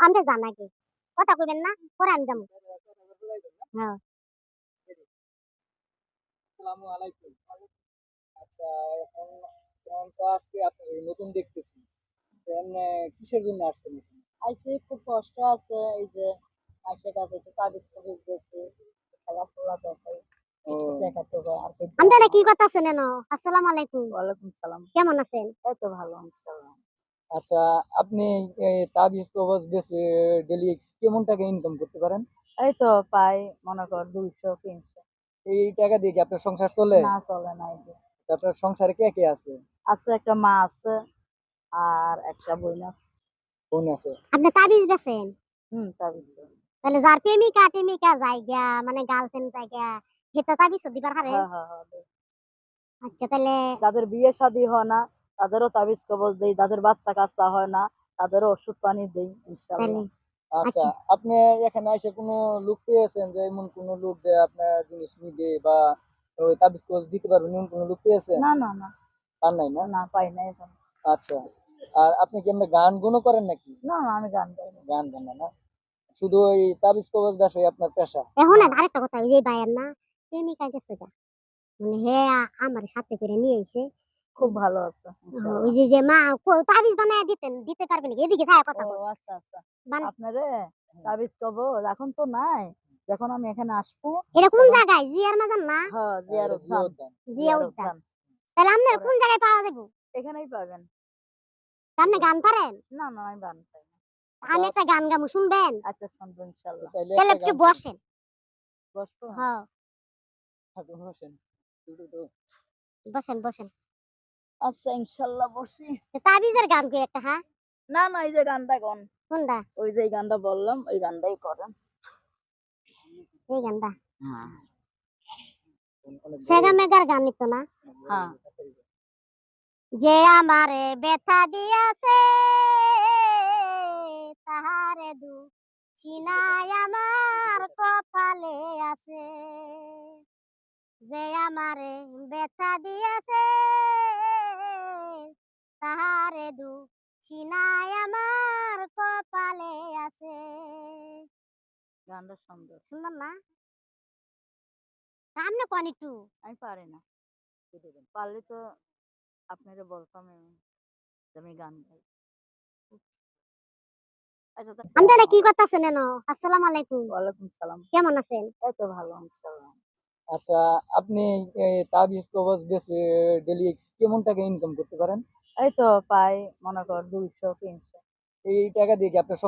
আমরা জানা কি কথা কইবেন না পরে আমি যাবো। হ্যাঁ আসসালামু আলাইকুম। আচ্ছা, এখন এখন তো আজকে আপনাকে নতুন দেখতেছি। দেন কিসের জন্য আসছেন এখানে? আইসি খুব কষ্ট আছে এই যে মাসের কাছে একটু তাবিজ টাবিজ দিয়েছে খেলাধুলা দেখাই ও কিছু দেখাতে হবে আর কি আমরা কি কথা শুনেন। আসসালামু আলাইকুম, ওয়ালাইকুম সালাম কেমন আছেন? এই তো ভালো ইনশাআল্লাহ আচ্ছা, আপনি তাবিজ কবজ বেচে ডেইলি কেমন টাকা ইনকাম করতে পারেন? এই তো পাই মনে কর 200 300 এই টাকা দিয়ে কি আপনার সংসার চলে? না চলে না এই যে তো আপনার সংসারে কে কে আছে? আছে একটা মা আছে আর একটা বোন আছে বোন আছে? আপনি তাবিজ বেছেন? তাবিজ করি। তাহলে যার প্রেমিকা টেমিকা যায় গিয়া মানে গার্লফ্রেন্ড যায় গিয়া হেতা তাবিজ দিবার হারে। হ্যাঁ হ্যাঁ হ্যাঁ দেই। আচ্ছা তাহলে যাদের বিয়ে শাদী হয় না তাদেরও তাবিজ কবজ দেই, যাদের বাচ্চা কাচ্চা হয় না তাদেরও ওষুধ পানি দেই তাহলে ইনশাআল্লাহ। আচ্ছা, আচ্ছা আপনি এখানে এসে কোনো লোক পেয়েছেন যে এমন কোনো লোক যে আপনার জিনিস নিবে বা ওই তাবিজ কবজ দিতে পারবে এমন কোনো লোক পেয়েছেন? না না না পান নাই না? না পাই না এখন। আচ্ছা, আর আপনি কি এমনি গান গুনও করেন নাকি? না না আমি গান গাই না। গান গান না, শুধু ওই তাবিজ কবজ ব্যবসায় আপনার পেশা? এখন হ্যাঁ আরেকটা কথা ওই যে ভাইয়ের না প্রেমিকা গেছে গা মানে হে আমার সাথে করে নিয়ে আইছে। খুব ভালো আছে ওই ইনশাআল্লাহ। যে মা তাবিজ বানায় দিতে পারবে নাকি? এদিকে যায় কথা ও বল। আচ্ছা আচ্ছা বান আপনারে তাবিজ কবজ এখন তো নাই, যখন আমি এখানে আসবো এটা কোন তখন জায়গায়? জিয়ার মাজার না? হ্যাঁ হ্যাঁ, এটা জিয়ারত জিয়া খান উদ্যান। জিয়া জিয়ারত উদ্যান। খান তাহলে আপনার পরে কোন জায়গায় পাওয়া যাবে? এখানেই পাবেন। আপনি গান পারেন? না না আমি গান পাই না। আচ্ছা, আমি একটা গান গামু শুনবেন? আচ্ছা শুনবো ইনশাআল্লাহ। তাইলে তাহলে একটা একটু গান শুনি। বসেন। বসবো হ্যাঁ আপনি বসেন। বসেন বসেন। আচ্ছা ইনশাআল্লাহ বসি। তাবিজের গান কই একটা হ্যাঁ? না না এই যে গানটা কোন, কোনটা? ওই যে এই গানটা বললাম ওই গানটাই করেন। এই গানটা হ্যাঁ অনেক বড় সেগা হয়ে গেছে, মেগার গান নিত না? অনেক বড় হ্যাঁ হয়ে গেছে। যে আমারে ব্যথা দিয়াছে তাহারে চিনাই আমার কপালে আছে। যে আমারে ব্যথা দিয়াছে তাহারে চিনাই আমার কপালে আছে। গানটা সুন্দর। সুন্দর না? সামনে কোন একটু আমি পারি না, পারলে তো আপনারে বলতাম আমি যে আমি গান গাই। আচ্ছা আমরা কি কথা শুনেন। আসসালামু আলাইকুম, ওয়ালাইকুম সালাম কেমন আছেন? এই তো ভালো ইনশাআল্লাহ। আচ্ছা, আপনি তাবিজ কবজ বেচে ডেইলি কেমন টাকা ইনকাম করতে পারেন? এই তো পাই মনে কর 200 300 এই টাকা দিয়ে কি আপনার